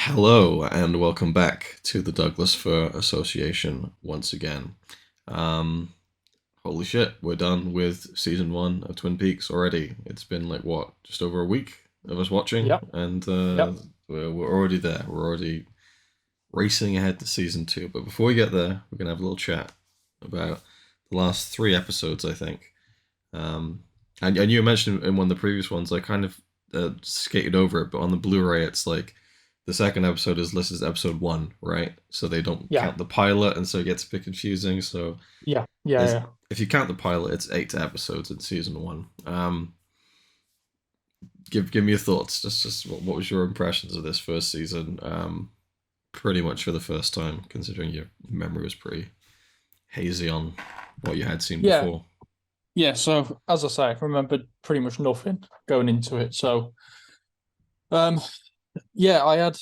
Hello and welcome back to the Douglas Fir Association once again. Um, Holy shit, we're done with season one of Twin Peaks already. It's been like what, just over a week of us watching, Yep, and yep. we're already there. We're already racing ahead to season two. But before we get there, we're gonna have a little chat about the last three episodes, I think. Um, and you mentioned in one of the previous ones, I kind of skated over it, but on the Blu-ray, it's like the second episode is listed as episode one, right? So they don't Yeah, count the pilot, and so it gets a bit confusing. So yeah, yeah, there's, yeah. if you count the pilot, it's eight episodes in season one. Give me your thoughts. Just what was your impressions of this first season? Pretty much for the first time, considering your memory was pretty hazy on what you had seen Yeah, before. yeah. So as I say, I remembered pretty much nothing going into it. So um yeah, I had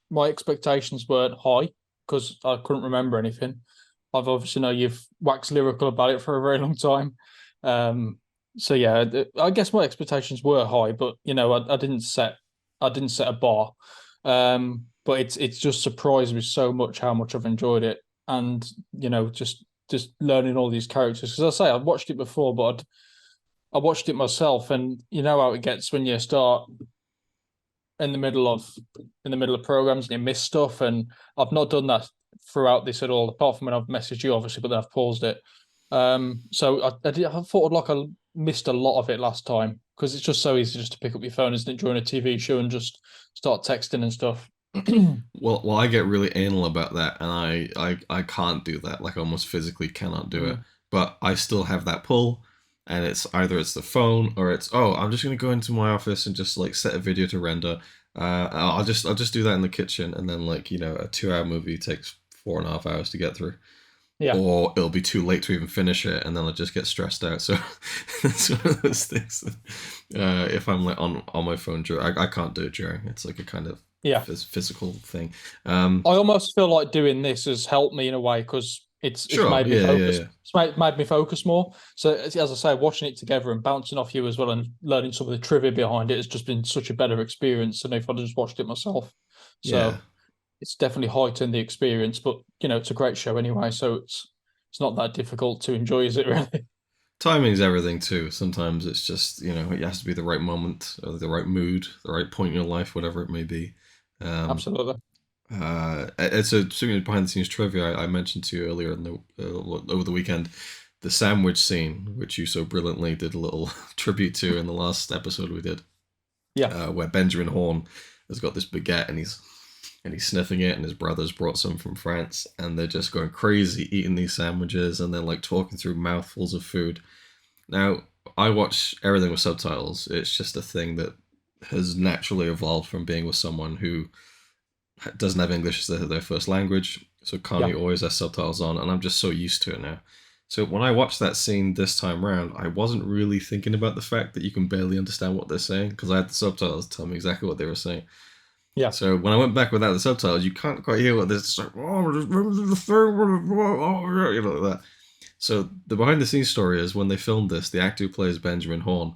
my expectations weren't high because I couldn't remember anything. I've obviously know you've waxed lyrical about it for a very long time. Um so yeah, I guess my expectations were high, but I didn't set a bar. But it's just surprised me so much how much I've enjoyed it, and just learning all these characters. Because I say I've watched it before, but I watched it myself, and you know how it gets when you start in the middle of programs and you miss stuff. And I've not done that throughout this at all, apart from when I've messaged you, obviously, but then I've paused it. I thought like I missed a lot of it last time because it's just so easy just to pick up your phone, isn't it, during a TV show and just start texting and stuff. Well, I get really anal about that, and I can't do that. Like, I almost physically cannot do it. Mm, But I still have that pull, and it's either it's the phone or it's I'm just gonna go into my office and just like set a video to render. I'll just do that in the kitchen, and then like a 2 hour movie takes 4.5 hours to get through, yeah, or it'll be too late to even finish it, and then I'll just get stressed out. So it's one of those things. If I'm like on my phone, I can't do it during. It's like a kind of yeah. physical thing. Um, I almost feel like doing this has helped me in a way because it's sure, made me yeah, yeah, focus. yeah. It's made me focus more. So as I say, watching it together and bouncing off you as well and learning some of the trivia behind it has just been such a better experience than if I'd just watched it myself. Yeah. So it's definitely heightened the experience. But it's a great show anyway, so it's not that difficult to enjoy, is it really? Timing's everything too. Sometimes it's just it has to be the right moment, or the right mood, the right point in your life, whatever it may be. Um, Absolutely. it's a speaking of behind the scenes trivia. I mentioned to you earlier in over the weekend the sandwich scene, which you so brilliantly did a little tribute to in the last episode we did, Yeah. where Benjamin Horn has got this baguette and he's sniffing it, and his brothers brought some from France, and they're just going crazy eating these sandwiches, and they're like talking through mouthfuls of food. Now, I watch everything with subtitles. It's just a thing that has naturally evolved from being with someone who doesn't have English as their first language. So Connie Yeah. always has subtitles on, and I'm just so used to it now. So when I watched that scene this time round, I wasn't really thinking about the fact that you can barely understand what they're saying because I had the subtitles tell me exactly what they were saying. Yeah. So when I went back without the subtitles, you can't quite hear what they're just like. Oh, the thing, like that. So the behind the scenes story is when they filmed this, the actor who plays Benjamin Horn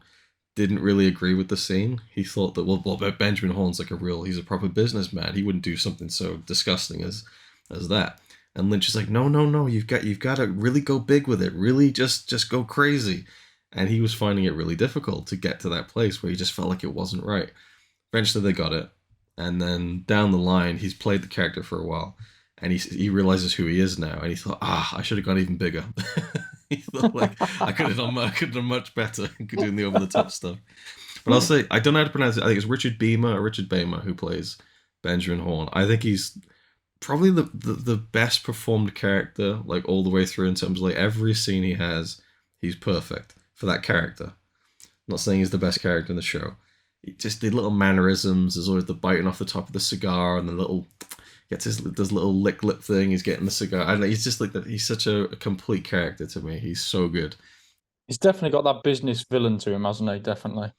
didn't really agree with the scene. He thought that well Benjamin Horn's like he's a proper businessman. He wouldn't do something so disgusting as that. And Lynch is like, no, no, no, you've got to really go big with it. Really just go crazy. And he was finding it really difficult to get to that place where he just felt like it wasn't right. Eventually they got it. And then down the line, he's played the character for a while, and he realizes who he is now, and he thought, I should have gone even bigger. He thought like I could have done much better, doing the over the top stuff. But I'll say I don't know how to pronounce it. I think it's Richard Beymer who plays Benjamin Horn. I think he's probably the best performed character like all the way through in terms of like every scene he has, he's perfect for that character. I'm not saying he's the best character in the show. Just the little mannerisms. There's always the biting off the top of the cigar and the little gets his does little lick lip thing. He's getting the cigar. I don't know. He's just like that. He's such a complete character to me. He's so good. He's definitely got that business villain to him, hasn't he? Definitely.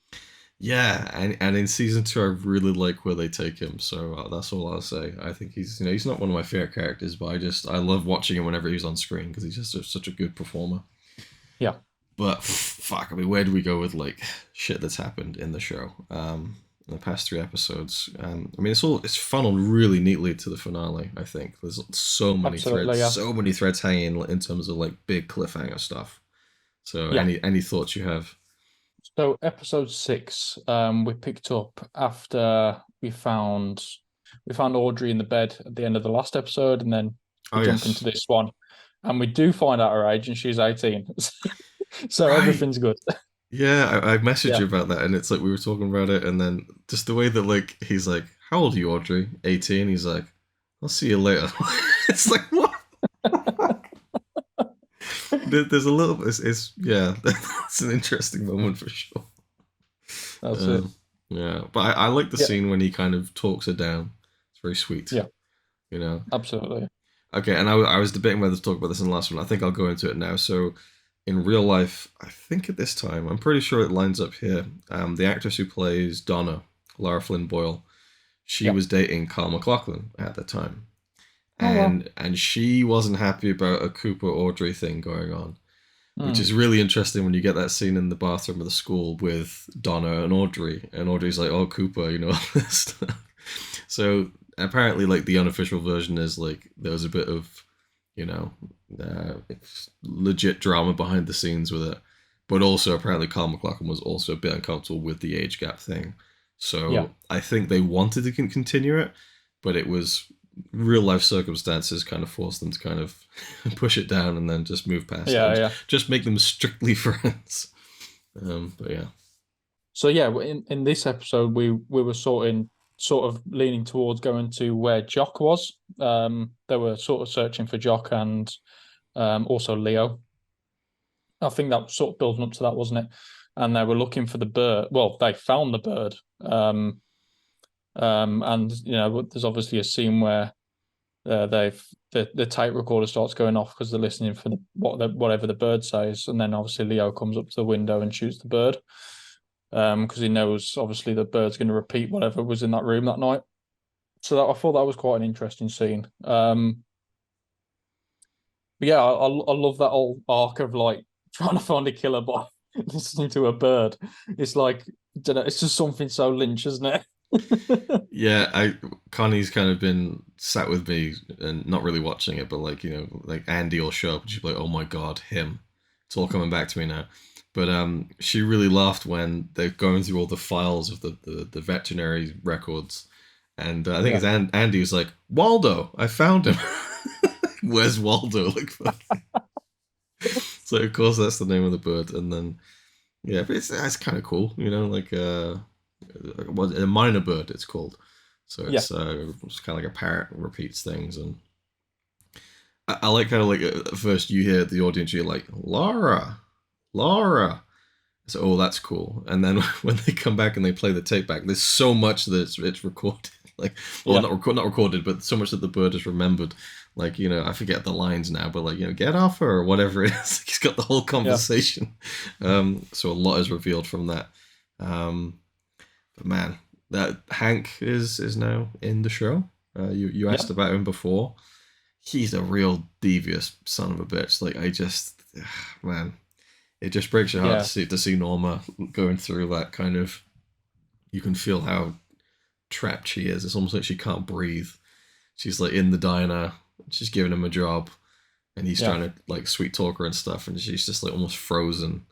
Yeah, and in season two, I really like where they take him. So that's all I'll say. I think he's not one of my favorite characters, but I love watching him whenever he's on screen because he's just such a good performer. Yeah. But fuck, I mean, where do we go with like shit that's happened in the show? the past 3 episodes. I mean, it's funneled really neatly to the finale. I think there's Absolutely, yeah. so many threads hanging in terms of like big cliffhanger stuff. So, Yeah. any thoughts you have? So episode 6, we picked up after we found Audrey in the bed at the end of the last episode, and then Oh we jump into yes, this one, and we do find out her age, and she's 18. So right. everything's good. Yeah, I messaged Yeah. you about that, and it's like we were talking about it, and then just the way that like he's like, "How old are you, Audrey?" 18. He's like, "I'll see you later." It's like what? There's a little. It's yeah. That's an interesting moment for sure. That's it. Um, yeah, but I like the Yeah. scene when he kind of talks her down. It's very sweet, Yeah. you know. Absolutely. Okay, and I was debating whether to talk about this in the last one. I think I'll go into it now. So, in real life, I think at this time, I'm pretty sure it lines up here. The actress who plays Donna, Lara Flynn Boyle, she Yeah. was dating Carl McLaughlin at the time, Oh well. and she wasn't happy about a Cooper Audrey thing going on, which Hmm. is really interesting when you get that scene in the bathroom of the school with Donna and Audrey's like, "Oh, Cooper," all this stuff. So apparently, like the unofficial version is like there was a bit of, you know, legit drama behind the scenes with it, but also apparently Carl McLaughlin was also a bit uncomfortable with the age gap thing. Yeah. So I think they wanted to continue it, but it was real life circumstances kind of forced them to kind of push it down and then just move past it Yeah. and Yeah. just make them strictly friends. But yeah. So yeah, in this episode, we were sort of leaning towards going to where Jock was. They were sort of searching for Jock and also Leo. I think that was sort of building up to that, wasn't it? And they were looking for the bird. Well, they found the bird. And there's obviously a scene where the tape recorder starts going off because they're listening for whatever the bird says, and then obviously Leo comes up to the window and shoots the bird because he knows obviously the bird's going to repeat whatever was in that room that night. So I thought that was quite an interesting scene. But yeah, I love that whole arc of like trying to find a killer by listening to a bird. It's like, I don't know, it's just something so Lynch, isn't it? Yeah, Connie's kind of been sat with me and not really watching it, but like like Andy will show up and she'll be like, "Oh my god, him!" It's all coming back to me now. But she really laughed when they're going through all the files of the veterinary records, and I think Yeah, it's Andy who's like, "Waldo, I found him." Where's Waldo? Like, so of course that's the name of the bird, and then yeah, but it's kind of cool, like a minor bird it's called. So yeah, it's kind of like a parrot repeats things, and I like how like at first you hear the audience, you're like Laura, Laura. So oh that's cool, and then when they come back and they play the tape back, there's so much that it's recorded, like well yeah, not recorded, but so much that the bird has remembered. Like I forget the lines now, but like get off her or whatever it is. He's got the whole yeah, conversation. So a lot is revealed from that. Um, but man, that Hank is now in the show. You yeah, asked about him before. He's a real devious son of a bitch. Like I just, man, it just breaks your heart yeah, to see Norma going through that kind of. You can feel how trapped she is. It's almost like she can't breathe. She's like in the diner. She's giving him a job, and he's yeah, trying to like sweet talk her and stuff, and she's just like almost frozen.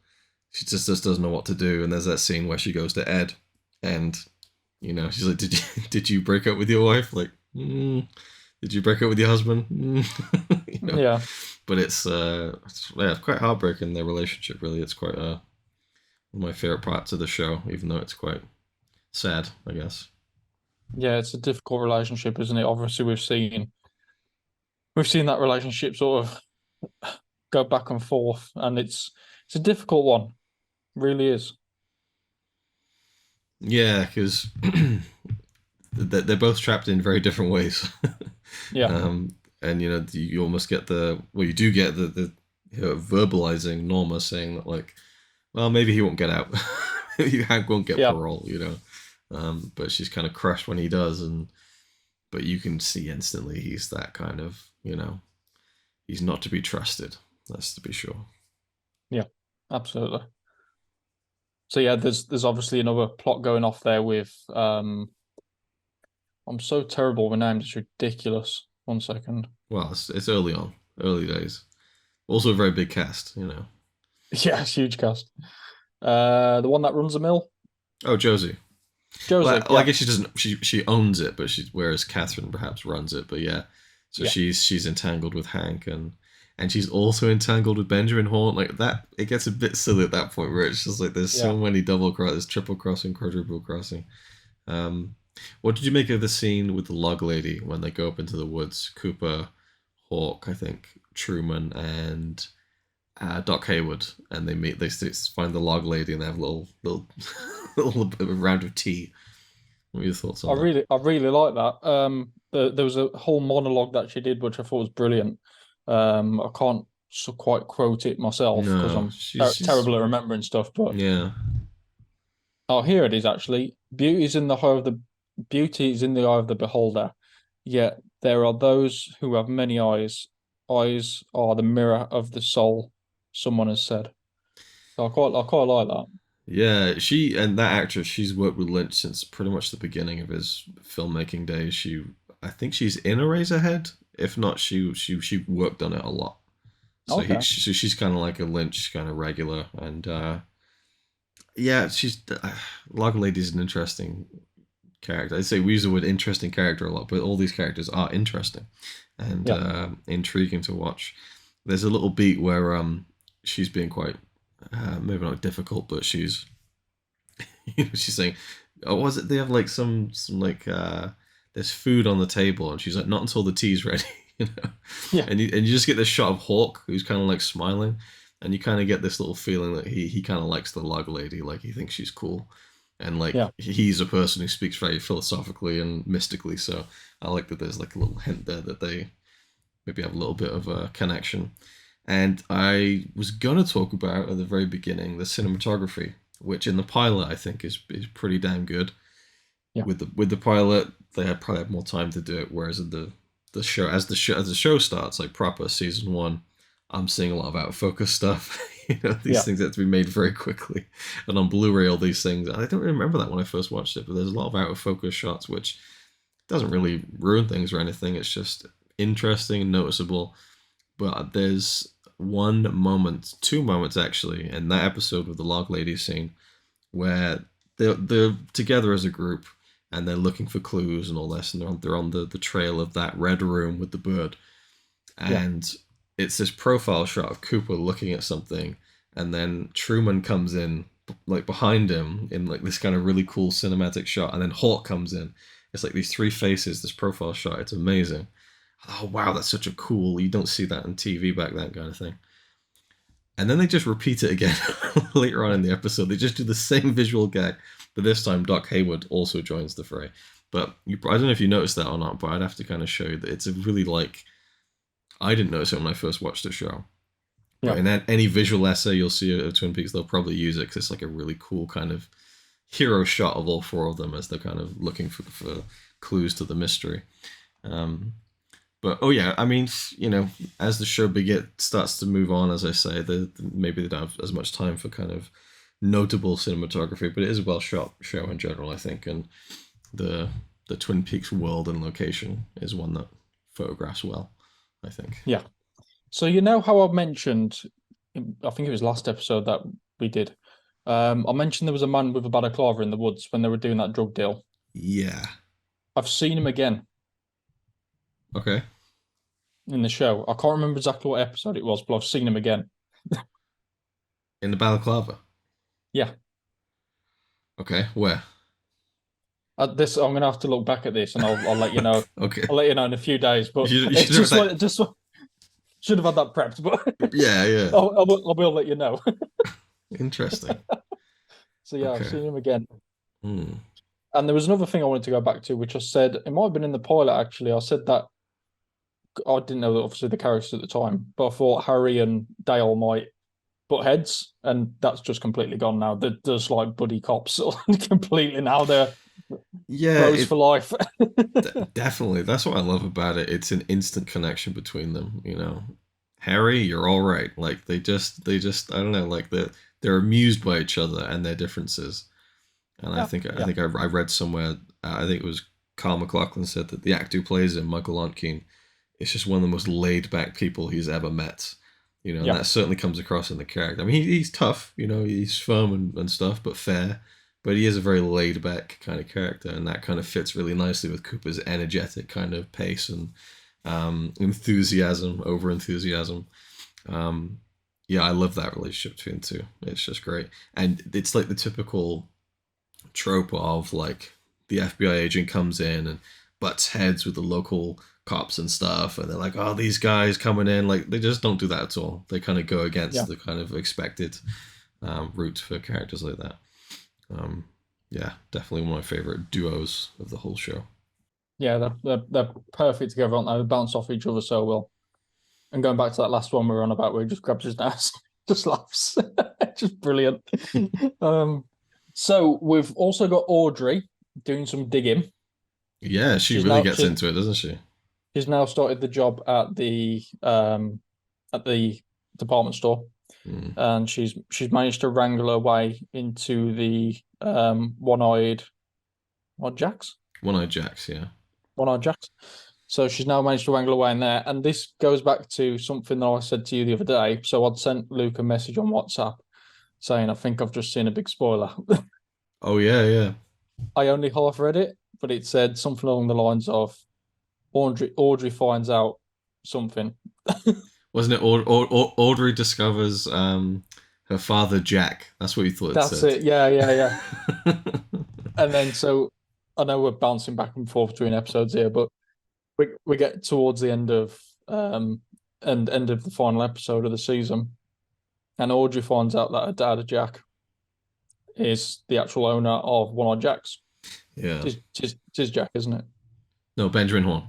She just doesn't know what to do. And there's that scene where she goes to Ed, and she's like, "Did you break up with your wife? Like, did you break up with your husband?" yeah. But it's quite heartbreaking, their relationship. Really, it's quite one of my favorite parts of the show, even though it's quite sad, I guess. Yeah, it's a difficult relationship, isn't it? Obviously, we've seen that relationship sort of go back and forth, and it's a difficult one, really is. Yeah, because they're both trapped in very different ways. Yeah, And you almost get you do get the verbalizing Norma saying that like, well, maybe he won't get out. Maybe Hank won't get yeah, parole. But she's kind of crushed when he does, but you can see instantly he's that kind of he's not to be trusted. That's to be sure. yeah, absolutely. So yeah, there's obviously another plot going off there with I'm so terrible with names, it's ridiculous. One second. Well, it's early on, early days. Also a very big cast, you know. Yeah, it's huge cast. The one that runs the mill, Oh, Josie. Josie. Well, I Yeah, guess she doesn't. She owns it, but whereas Catherine perhaps runs it. But yeah, so yeah, she's entangled with Hank, and she's also entangled with Benjamin Horn. Like that, it gets a bit silly at that point where it's just like there's yeah. so many there's triple crossing, quadruple crossing. Um, what did you make of the scene with the log lady when they go up into the woods? Cooper, Hawk, I think, Truman, and Doc Hayward, and they meet. They find the log lady, and they have a little little round of tea. What are your thoughts on that? I really like that. There was a whole monologue that she did, which I thought was brilliant. I can't quite quote it myself because No, I'm she's terrible at remembering stuff, but yeah, oh, here it is actually. Beauty is in the eye of the beholder. Yet there are those who have many eyes. Eyes are the mirror of the soul, someone has said. So I quite like that. yeah. She and that actress, she's worked with Lynch since pretty much the beginning of his filmmaking days. I think she's in Eraserhead. If not, she worked on it a lot. Okay. So she's kind of like a Lynch kind of regular, and yeah, she's Log Lady's an interesting character. I'd say we use the word interesting character a lot, but all these characters are interesting and Yeah. intriguing to watch. There's a little beat where she's being quite maybe not difficult, but she's she's saying, "Oh, was it? They have like some like there's food on the table," and she's like, "Not until the tea's ready," you know. Yeah. And you just get this shot of Hawk who's kind of like smiling, and you kind of get this little feeling that he kind of likes the log lady, like he thinks she's cool, and like Yeah. he's a person who speaks very philosophically and mystically. So I like that there's like a little hint there that they maybe have a little bit of a connection. And I was gonna talk about at the very beginning the cinematography, which in the pilot I think is pretty damn good. Yeah. With the pilot, they had probably had more time to do it, whereas in the show as the show starts, like proper season one, I'm seeing a lot of out of focus stuff. You know, these Yeah. things have to be made very quickly. And on Blu-ray, all these things, I don't really remember that when I first watched it, but there's a lot of out of focus shots, which doesn't really ruin things or anything. It's just interesting and noticeable. But there's one moment, two moments actually, in that episode with the log lady scene where they're together as a group and they're looking for clues and all this, and they're on the trail of that red room with the bird, Yeah. and it's this profile shot of Cooper looking at something, and then Truman comes in like behind him in like this kind of really cool cinematic shot, and then Hawk comes in. It's like these three faces, this profile shot. It's amazing. Oh wow, that's such a cool. You don't see that on TV back then, kind of thing. And then they just repeat it again later on in the episode. They just do the same visual gag, but this time Doc Hayward also joins the fray. But I don't know if you noticed that or not, but I'd have to kind of show you that it's a really like I didn't notice it when I first watched the show. But Yeah. in any visual essay you'll see of Twin Peaks, they'll probably use it because it's like a really cool kind of hero shot of all four of them as they're kind of looking for clues to the mystery. Um, but oh yeah, I mean, you know, as the show starts to move on, as I say, maybe they don't have as much time for kind of notable cinematography, but it is a well shot show in general, I think, and the the Twin Peaks world and location is one that photographs well, I think. Yeah. So you know how I mentioned, I think it was last episode that we did. I mentioned there was a man with a balaclava in the woods when they were doing that drug deal. Yeah. I've seen him again Okay. in the show. I can't remember exactly what episode it was, but I've seen him again. In the balaclava. Yeah. Okay. Where? This I'm gonna have to look back at this and I'll let you know. Okay. I'll let you know in a few days. But You it's should have just that. like just should have had that prepped, but Yeah. Yeah. I will let you know. Interesting. So yeah, I've Okay. seen him again. Hmm. And there was another thing I wanted to go back to, which I said it might have been in the pilot actually. I said that I didn't know that obviously the characters at the time, but I thought Harry and Dale might butt heads, and that's just completely gone now. They're just like buddy cops completely now. They're Yeah. bros for life. Definitely. That's what I love about it. It's an instant connection between them. You know, Harry, you're all right. Like they just I don't know. Like they're amused by each other and their differences. And I Yeah, think I yeah, think I read somewhere. I think it was Carl McLaughlin said that the actor who plays him, Michael Ontkean, is just one of the most laid back people he's ever met. And yeah, that certainly comes across in the character. I mean, he's tough. He's firm and stuff, but fair. But he is a very laid back kind of character, and that kind of fits really nicely with Cooper's energetic kind of pace and enthusiasm, over enthusiasm. Um, yeah, I love that relationship between the two. It's just great, and it's like the typical trope of like the FBI agent comes in and butts heads with the local cops and stuff, and they're like, "Oh, these guys coming in," like they just don't do that at all. They kind of go against yeah, the kind of expected route for characters like that. Um, yeah, definitely one of my favorite duos of the whole show. yeah. They're perfect together, aren't they? They bounce off each other so well. And going back to that last one we were on about, where he just grabs his nose, just laughs, just brilliant. Um, so we've also got Audrey doing some digging. Yeah, she She's really now gets into it, doesn't she? she's now started the job at the department store, Mm. and she's managed to wrangle her way into the one-eyed Jacks, One-eyed Jacks, yeah. one-eyed Jacks. So she's now managed to wrangle away in there. And this goes back to something that I said to you the other day. So I'd sent Luke a message on WhatsApp saying, I think I've just seen a big spoiler. Oh yeah, yeah. I only half read it, but it said something along the lines of Audrey finds out something. Wasn't it Audrey discovers her father Jack? That's what you thought it That's said. it. Yeah, yeah, yeah. And then so I know we're bouncing back and forth between episodes here, but we get towards the end of end of the final episode of the season, and Audrey finds out that her dad, Jack, is the actual owner of One Eyed Jacks. Yeah. Tis Jack, isn't it? No, Benjamin Horn.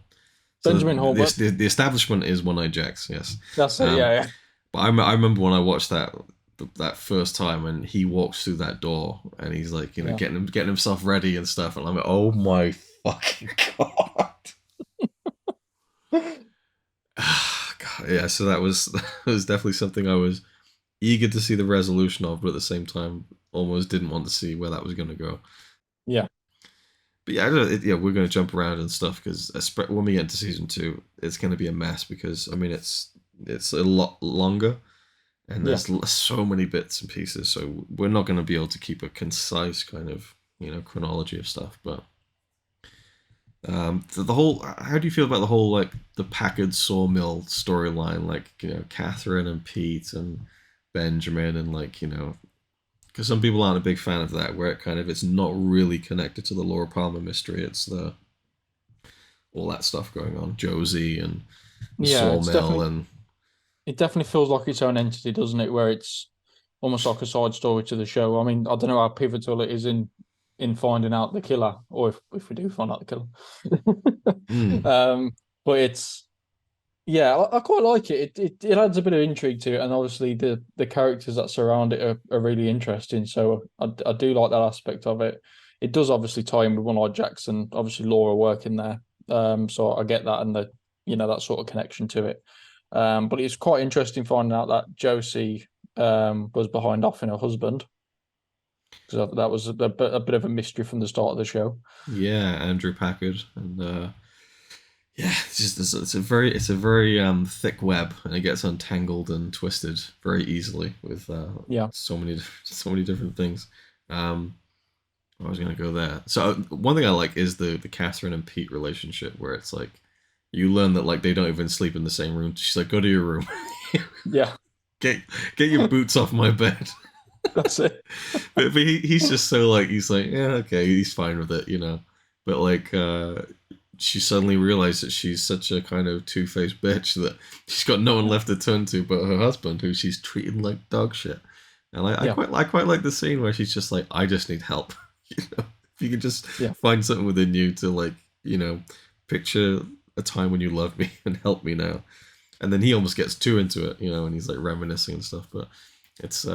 So Benjamin Horn. the establishment is One-Eyed Jacks, yes. That's it. Um, Yeah, yeah, but I remember when I watched that first time, and he walks through that door, and he's like, yeah, getting himself ready and stuff, and I'm like, oh my fucking god. God, yeah, so that was definitely something I was eager to see the resolution of, but at the same time, almost didn't want to see where that was going to go. yeah, But yeah, yeah, we're going to jump around and stuff because when we get into season two, it's going to be a mess because I mean it's a lot longer and yeah, there's so many bits and pieces, so we're not going to be able to keep a concise kind of chronology of stuff. But the whole, how do you feel about the whole like the Packard sawmill storyline, like Catherine and Pete and Benjamin and like because some people aren't a big fan of that, where it's not really connected to the Laura Palmer mystery. It's the all that stuff going on, Josie and the yeah. sawmill, and It definitely feels like its own entity, doesn't it? Where it's almost like a side story to the show. I mean, I don't know how pivotal it is in finding out the killer, or if we do find out the killer. mm, But it's yeah, I quite like it. It adds a bit of intrigue to it, and obviously the characters that surround it are really interesting. So I do like that aspect of it. It does obviously tie in with One Eyed Jackson, obviously Laura working there. So I get that and the that sort of connection to it. But it's quite interesting finding out that Josie was behind offing her husband, because that was a bit of a mystery from the start of the show. yeah, Andrew Packard, and yeah, it's a very thick web, and it gets untangled and twisted very easily with Yeah, so many different things. Um, I was gonna go there. So one thing I like is the Catherine and Pete relationship, where it's like you learn that like they don't even sleep in the same room. She's like, go to your room, yeah, get your boots off my bed. that's it. But he's just so like he's like yeah, okay, he's fine with it, But like she suddenly realized that she's such a kind of two-faced bitch that she's got no one left to turn to but her husband, who she's treating like dog shit. And Yeah, I quite like the scene where she's just like, I just need help. If you could just yeah, find something within you to like, picture a time when you loved me and help me now. And then he almost gets too into it, and he's like reminiscing and stuff. But it's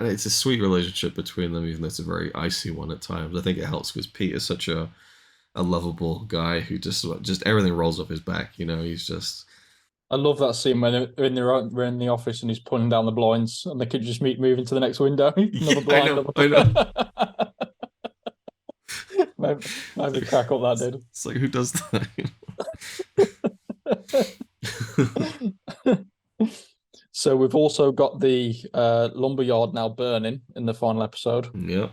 it's a sweet relationship between them, even though it's a very icy one at times. I think it helps because Pete is such a lovable guy who just everything rolls off his back. He's just I love that scene when they're in the office and he's pulling down the blinds and they could just meet moving to the next window. Another Yeah, I blind. know, I know. Maybe crack up that did. It's like, who does that? So we've also got the lumberyard now burning in the final episode. Yeah.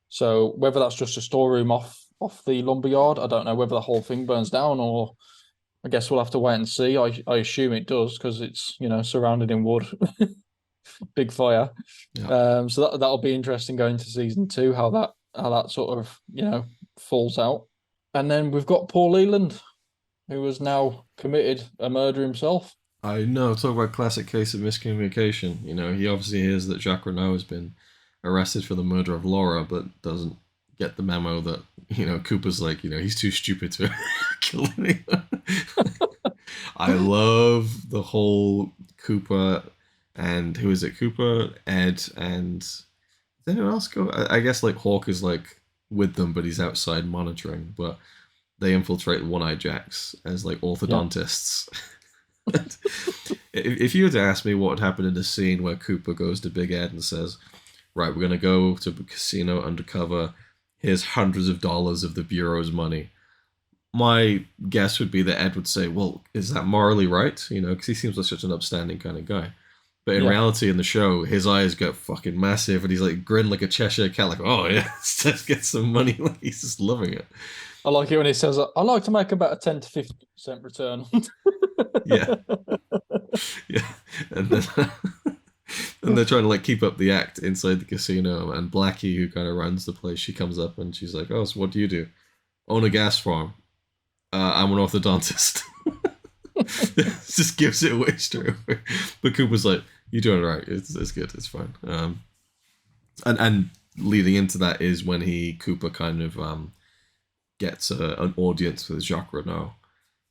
So whether that's just a storeroom off the lumberyard, I don't know whether the whole thing burns down, or I guess we'll have to wait and see. I assume it does because it's surrounded in wood, big fire. Yeah. So that'll be interesting going to season 2, how that sort of falls out. And then we've got Paul Leland, who has now committed a murder himself. I know, talk about classic case of miscommunication. He obviously hears that Jacques Renault has been arrested for the murder of Laura, but doesn't get the memo that, Cooper's like, he's too stupid to kill anyone. I love the whole Cooper and who is it? Cooper, Ed, and did anyone else go? I guess like Hawk is like with them, but he's outside monitoring. But they infiltrate One Eye Jacks as like orthodontists. Yeah. If you were to ask me what would happen in the scene where Cooper goes to Big Ed and says, "Right, we're gonna go to a casino undercover. Here's hundreds of dollars of the bureau's money." My guess would be that Ed would say, "Well, is that morally right?" Because he seems like such an upstanding kind of guy. But in reality, in the show, his eyes get fucking massive, and he's like grin like a Cheshire cat, like, "Oh yeah, let's get some money." Like he's just loving it. I like it when he says, "I like to make about a 10 to 50% return." Yeah, yeah, and then and they're trying to like keep up the act inside the casino. And Blackie, who kind of runs the place, she comes up and she's like, "Oh, so what do you do?" "Own a gas farm." "I'm an orthodontist." Just gives it away straight away. But Cooper's like, "You're doing it right. It's good. It's fine." And leading into that is when Cooper kind of gets an audience with Jacques Renault,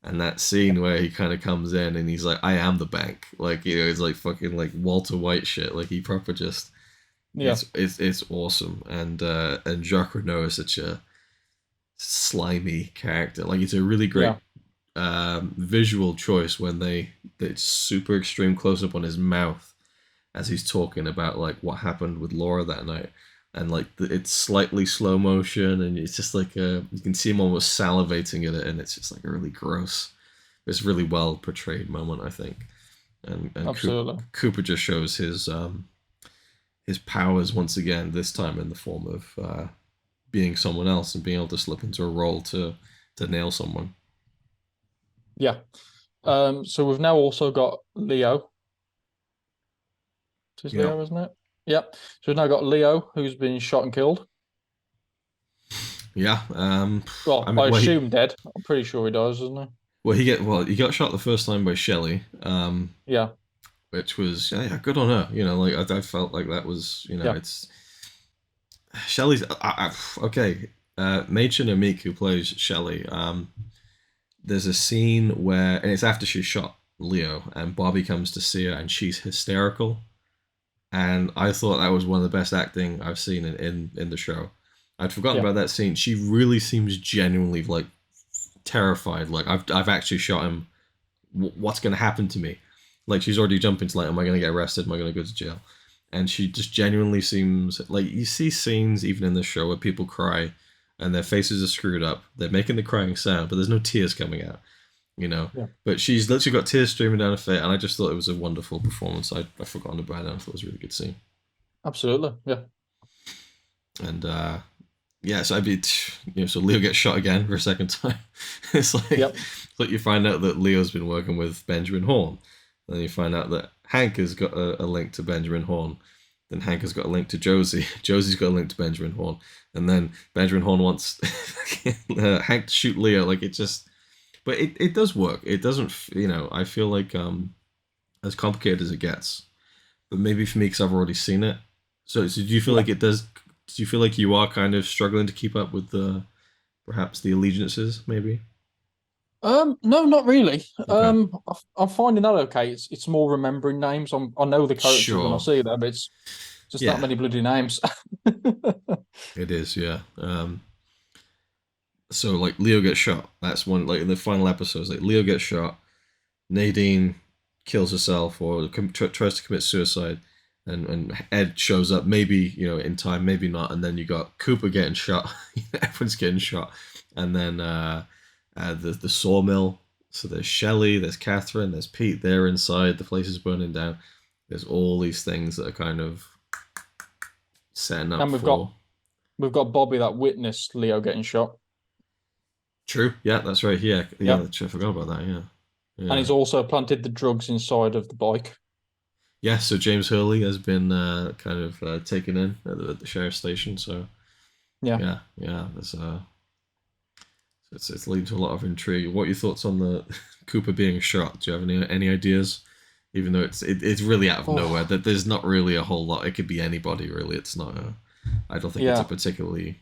and that scene where he kind of comes in and he's like, "I am the bank." Like it's like fucking like Walter White shit. Like he proper just it's awesome. And Jacques Renault is such a slimy character. Like it's a really great visual choice when it's super extreme close up on his mouth as he's talking about like what happened with Laura that night, and like it's slightly slow motion, and it's just like you can see him almost salivating at it, and it's just like a really gross, it's really well portrayed moment, I think. And Absolutely. Cooper just shows his powers once again, this time in the form of being someone else and being able to slip into a role to nail someone. Yeah. So we've now also got Leo. It's Leo, isn't it? Yep. So we've now got Leo, who's been shot and killed. Yeah. Well, I assume dead. I'm pretty sure he does, isn't he? Well, he got shot the first time by Shelley. Yeah. Which was good on her. Like I felt like that was it's Shelley's okay. Machen Amik, who plays Shelley. There's a scene where, and it's after she shot Leo, and Bobby comes to see her, and she's hysterical. And I thought that was one of the best acting I've seen in the show. I'd forgotten about that scene. She really seems genuinely like terrified. Like I've actually shot him. What's going to happen to me? Like she's already jumping to like, am I going to get arrested? Am I going to go to jail? And she just genuinely seems like, you see scenes even in this show where people cry and their faces are screwed up. They're making the crying sound, but there's no tears coming out. Yeah. But she's literally got tears streaming down her face, and I just thought it was a wonderful performance. I'd forgotten about it, and I thought it was a really good scene. Absolutely, yeah. And so so Leo gets shot again for a second time. It's like you find out that Leo's been working with Benjamin Horne. Then you find out that Hank has got a link to Benjamin Horne. Then Hank has got a link to Josie. Josie's got a link to Benjamin Horne. And then Benjamin Horne wants Hank to shoot Leo. Like it just... But it does work. It doesn't, I feel like as complicated as it gets. But maybe for me, because I've already seen it. So do you feel like it does... Do you feel like you are kind of struggling to keep up with perhaps the allegiances, maybe? No, not really. Okay. I'm finding that okay. It's more remembering names. I know the characters when I see them. It's just that many bloody names. It is, yeah. So like Leo gets shot. That's one, like in the final episodes, like Leo gets shot. Nadine kills herself or tries to commit suicide, and Ed shows up. Maybe in time, maybe not. And then you got Cooper getting shot. Everyone's getting shot, and then the sawmill. So there's Shelley, there's Catherine, there's Pete. They're inside. The place is burning down. There's all these things that are kind of setting up And for. we've got Bobby that witnessed Leo getting shot. True. Yeah, that's right. Yeah, yeah. Yeah. I forgot about that. Yeah, And yeah. he's also planted the drugs inside of the bike. Yeah, so James Hurley has been kind of taken in at the sheriff's station. So Yeah. yeah, yeah, it's leading to a lot of intrigue. What are your thoughts on the Cooper being shot? Do you have any ideas? Even though it's really out of nowhere, Oh, that there's not really a whole lot. It could be anybody really. It's not. I don't think it's a yeah. particularly.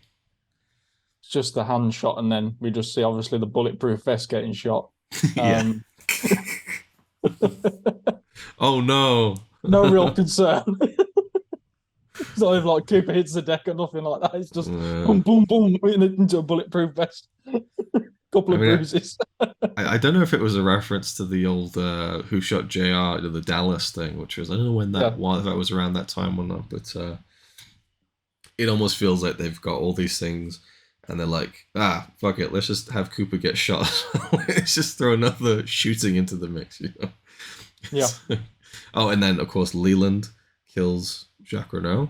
It's just the hand shot, and then we just see obviously the bulletproof vest getting shot. Yeah. Um, Oh no. no real concern. It's not even like Cooper hits the deck or nothing like that. It's just Uh, boom, boom, boom into a bulletproof vest. Couple I of mean, bruises. I don't know if it was a reference to the old Who Shot JR, the Dallas thing, which was, I don't know when Yeah. if that was around that time or not, but it almost feels like they've got all these things and they're like, fuck it, let's just have Cooper get shot. Let's just throw another shooting into the mix. Yeah. Oh, and then of course Leland kills Jacques Renault.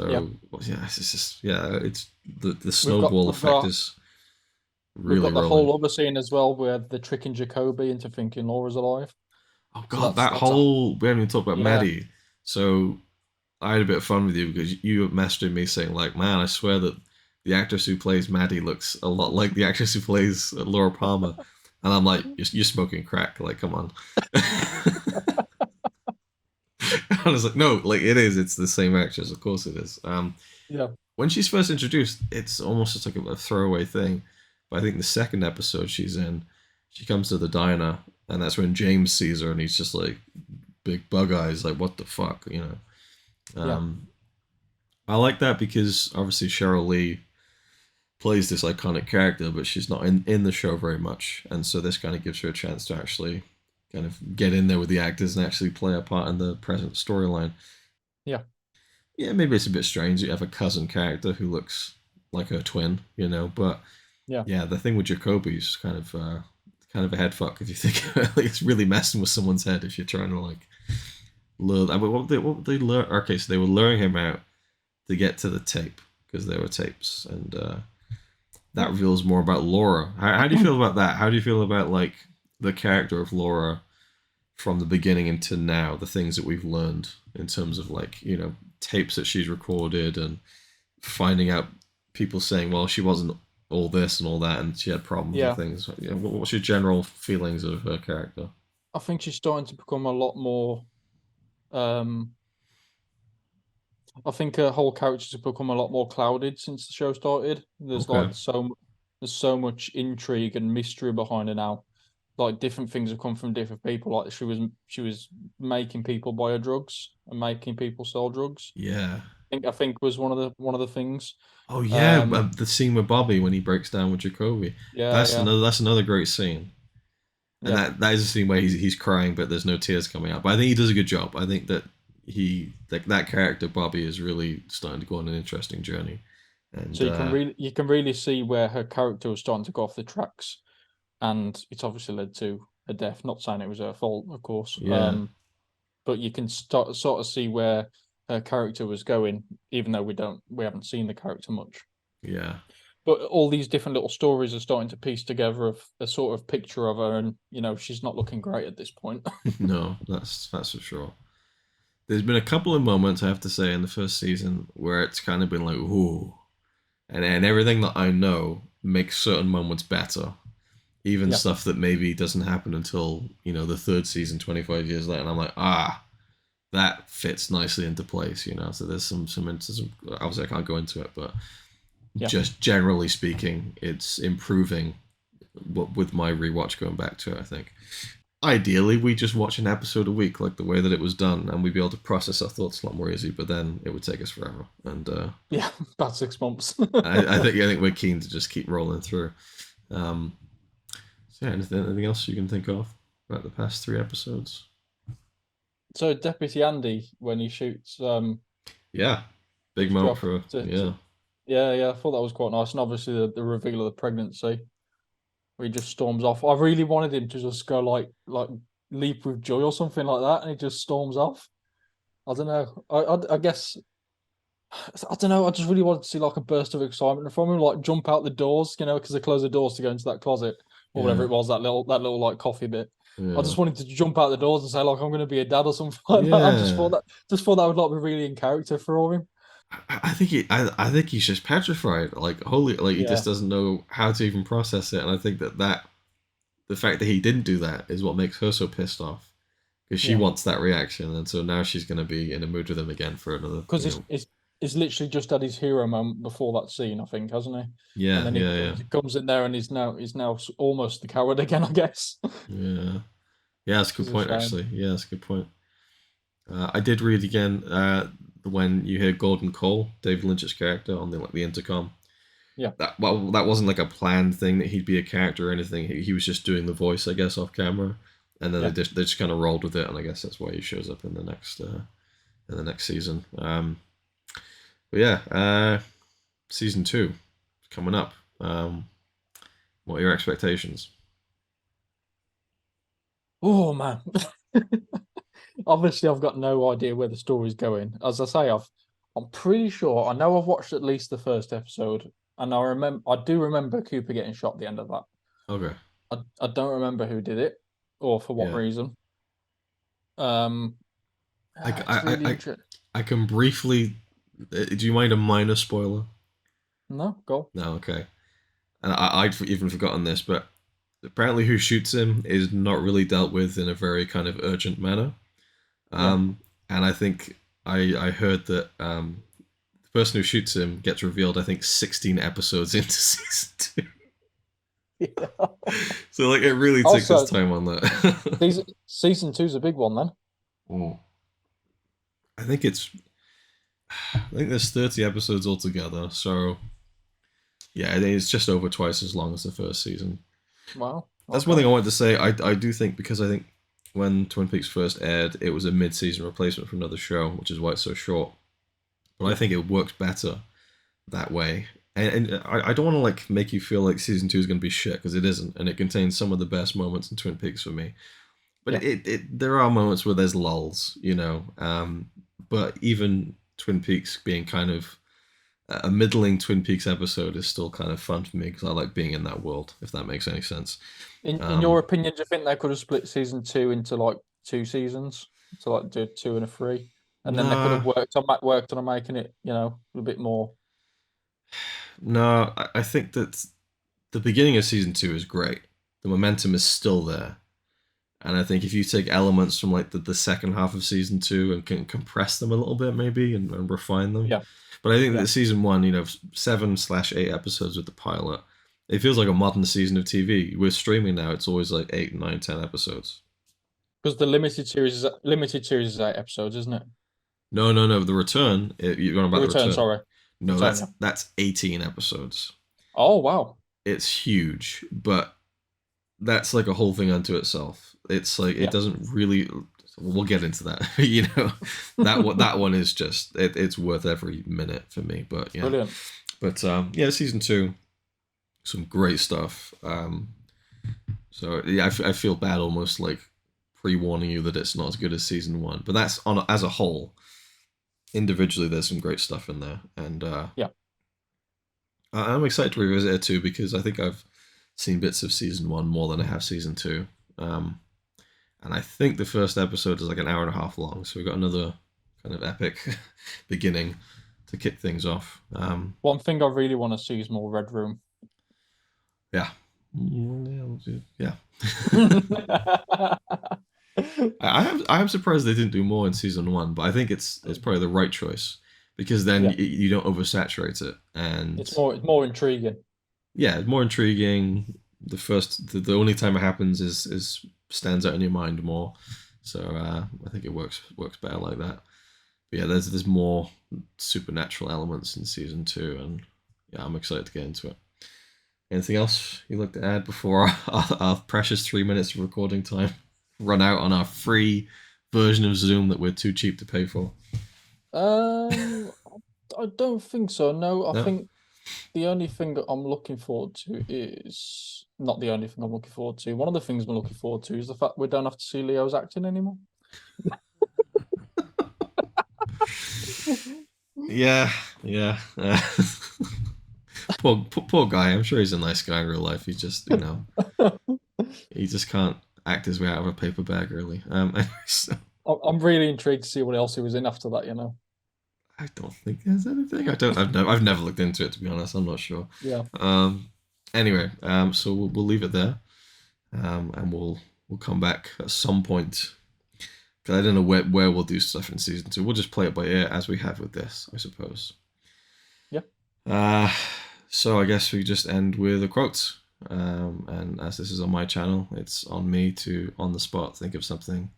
Yeah. So yeah, it's just it's the We've got snowball we've effect got is we've really got the rolling. whole other scene as well where they're tricking Jacoby into thinking Laura's alive. Oh So god, that that's a whole we haven't even talked about yeah. Maddie. So I had a bit of fun with you because you messaged me saying like, man, I swear that the actress who plays Maddie looks a lot like the actress who plays Laura Palmer, and I'm like, you're smoking crack, like come on. I was like, no, like it is. It's the same actress, of course it is. Yeah. When she's first introduced, it's almost just like a throwaway thing. But I think the second episode she's in, she comes to the diner, and that's when James sees her, and he's just like big bug eyes, like what the fuck. Yeah. Um, I like that because obviously Cheryl Lee plays this iconic character, but she's not in the show very much, and so this kind of gives her a chance to actually kind of get in there with the actors and actually play a part in the present storyline. Yeah. Yeah, maybe it's a bit strange. You have a cousin character who looks like her twin, but Yeah. yeah, the thing with Jacoby is kind of a head fuck if you think like it's really messing with someone's head if you're trying to like lure. I mean, what would they lure? Okay, so they were luring him out to get to the tape because there were tapes, and that reveals more about Laura. How do you feel about that? How do you feel about like the character of Laura from the beginning into now? The things that we've learned in terms of like tapes that she's recorded and finding out people saying, well, she wasn't all this and all that, and she had problems and Yeah. things. Yeah, what's your general feelings of her character? I think she's starting to become a lot more um I think her whole character's become a lot more clouded since the show started. Okay. There's so much intrigue and mystery behind her now. Like different things have come from different people. Like she was making people buy her drugs and making people sell drugs. Yeah. I think was one of the things. Oh yeah, Um the scene with Bobby when he breaks down with Jacoby. yeah, yeah, That's another great scene. And yeah. that is a scene where he's crying, but there's no tears coming out. But I think he does a good job. I think that that character Bobby is really starting to go on an interesting journey. And So you can really see where her character was starting to go off the tracks, and it's obviously led to a death. Not saying it was her fault, of course. yeah, But you can sort of see where her character was going, even though we haven't seen the character much. yeah, But all these different little stories are starting to piece together of a sort of picture of her, and she's not looking great at this point. no, that's for sure. There's been a couple of moments I have to say in the first season where it's kind of been like, ooh, and everything that I know makes certain moments better. Even Yeah, stuff that maybe doesn't happen until the third season, 25 years later, and I'm like, that fits nicely into place. So there's some instances. Obviously, I can't go into it, but yeah, just generally speaking, it's improving with my rewatch going back to it. I think ideally we just watch an episode a week, like the way that it was done, and we'd be able to process our thoughts a lot more easy. But then it would take us forever, and yeah. About 6 months. I think we're keen to just keep rolling through. Um, so yeah, anything else you can think of? about the past 3 episodes. So Deputy Andy, when he shoots Yeah, big his moment job for yeah. yeah, yeah, I thought that was quite nice. And obviously the reveal of the pregnancy where he just storms off. I really wanted him to just go like leap with joy or something like that, and he just storms off. I don't know. I guess I don't know. I just really wanted to see like a burst of excitement from him, like jump out the doors, because they close the doors to go into that closet or whatever Yeah, it was, that little like coffee bit. I yeah, just wanted to jump out the doors and say like I'm going to be a dad or something like that. I yeah. just thought that would like be really in character for him. I think I think he's just petrified. Like holy, like he just Yeah, doesn't know how to even process it. And I think that the fact that he didn't do that is what makes her so pissed off because she yeah. wants that reaction, and so now she's gonna be in a mood with him again for another. Because it's literally just had his hero moment before that scene, I think, hasn't he? And Yeah, then yeah, yeah, he comes in there and he's now almost the coward again, I guess. yeah. Yeah, that's a Which good is a point. shame. Actually, yeah, that's a good point. I did read again when you hear Gordon Cole, David Lynch's character, on the intercom. Yeah, That wasn't like a planned thing that he'd be a character or anything. He was just doing the voice, I guess, off camera, and then yeah. they just kind of rolled with it, and I guess that's why he shows up in the next season. But yeah, season 2 coming up. What are your expectations? Oh man. Obviously, I've got no idea where the story's going. As I say, I'm pretty sure I know I've watched at least the first episode, and I do remember Cooper getting shot at the end of that. Okay, I don't remember who did it or for what yeah, reason. Um, I it's I really I interesting. I can briefly. Do you mind a minor spoiler? No, go. No, okay. And I'd even forgotten this, but apparently, who shoots him is not really dealt with in a very kind of urgent manner. Yeah. And I think I heard that the person who shoots him gets revealed. I think 16 episodes into season 2. Yeah. So like it really takes its Also, time on that. season two's a big one then. Mm. I think it's I think there's 30 episodes altogether. So yeah, it's just over twice as long as the first season. Wow. That's one Okay. thing I wanted to say. I do think because I think when Twin Peaks first aired, it was a mid-season replacement for another show, which is why it's so short. But I Yeah. think it works better that way. And I don't want to like make you feel like season 2 is going to be shit because it isn't, and it contains some of the best moments in Twin Peaks for me. But Yeah. there are moments where there's lulls, but even Twin Peaks being kind of a middling Twin Peaks episode is still kind of fun for me because I like being in that world. If that makes any sense. In your Um, opinion, do you think they could have split season two into like two seasons, to like do two and a three, and then they could have nah, worked on making it, a bit more. no, I think that the beginning of season 2 is great. The momentum is still there. And I think if you take elements from like the second half of season 2 and can compress them a little bit, maybe, and refine them. Yeah. But I think Yeah. that season 1, 7/8 episodes with the pilot, it feels like a modern season of TV. We're streaming now; it's always like 8, 9, 10 episodes. Because the limited series is 8 episodes, isn't it? No, no, no. The Return. You're on The about the Return, Return. sorry. No, Return, yeah. that's 18 episodes. Oh wow. It's huge, but that's like a whole thing unto itself. It's like it Yeah. doesn't really. We'll get into that. That one is just it's worth every minute for me. But yeah, Brilliant. yeah, season 2, some great stuff. So yeah, I feel bad almost like pre-warning you that it's not as good as season 1, but that's on as a whole. Individually, there's some great stuff in there, and Yeah. I'm excited to revisit it too because I think I've seen bits of season 1 more than I have season 2. Um, and I think the first episode is like an hour and a half long, so we've got another kind of epic beginning to kick things off. One thing I really want to see is more Red Room. Yeah, yeah. I am surprised they didn't do more in season 1, but I think it's probably the right choice because then Yeah. you don't oversaturate it, and It's more intriguing. yeah, more intriguing. The only time it happens is stands out in your mind more. So I think it works better like that. But yeah, there's more supernatural elements in season 2, and yeah, I'm excited to get into it. Anything else you'd like to add before our precious 3 minutes of recording time? run out on our free version of Zoom that we're too cheap to pay for? Um, I don't think so. No, I No. think the only thing that I'm looking forward to is not the only thing I'm looking forward to. One of the things I'm looking forward to is the fact we don't have to see Leo's acting anymore. Yeah, yeah. Poor guy. I'm sure he's a nice guy in real life. He just, he just can't act his way out of a paper bag, really. So I'm really intrigued to see what else he was in after that, I don't think there's anything. I've never looked into it, to be honest. I'm not sure. Yeah. Um, anyway, so we'll leave it there, and we'll come back at some point. Because I don't know where we'll do stuff in season 2. We'll just play it by ear as we have with this, I suppose. Yeah. Uh, so I guess we just end with a quote. And as this is on my channel, it's on me to, on the spot, think of something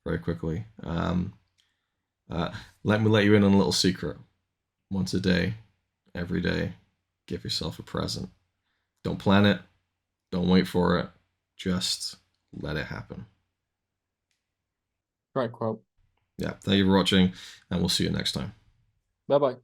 very quickly. Uh, let me let you in on a little secret. Once a day, every day, give yourself a present. Don't plan it. Don't wait for it. Just let it happen. Great quote. Yeah, thank you for watching, and we'll see you next time. Bye bye.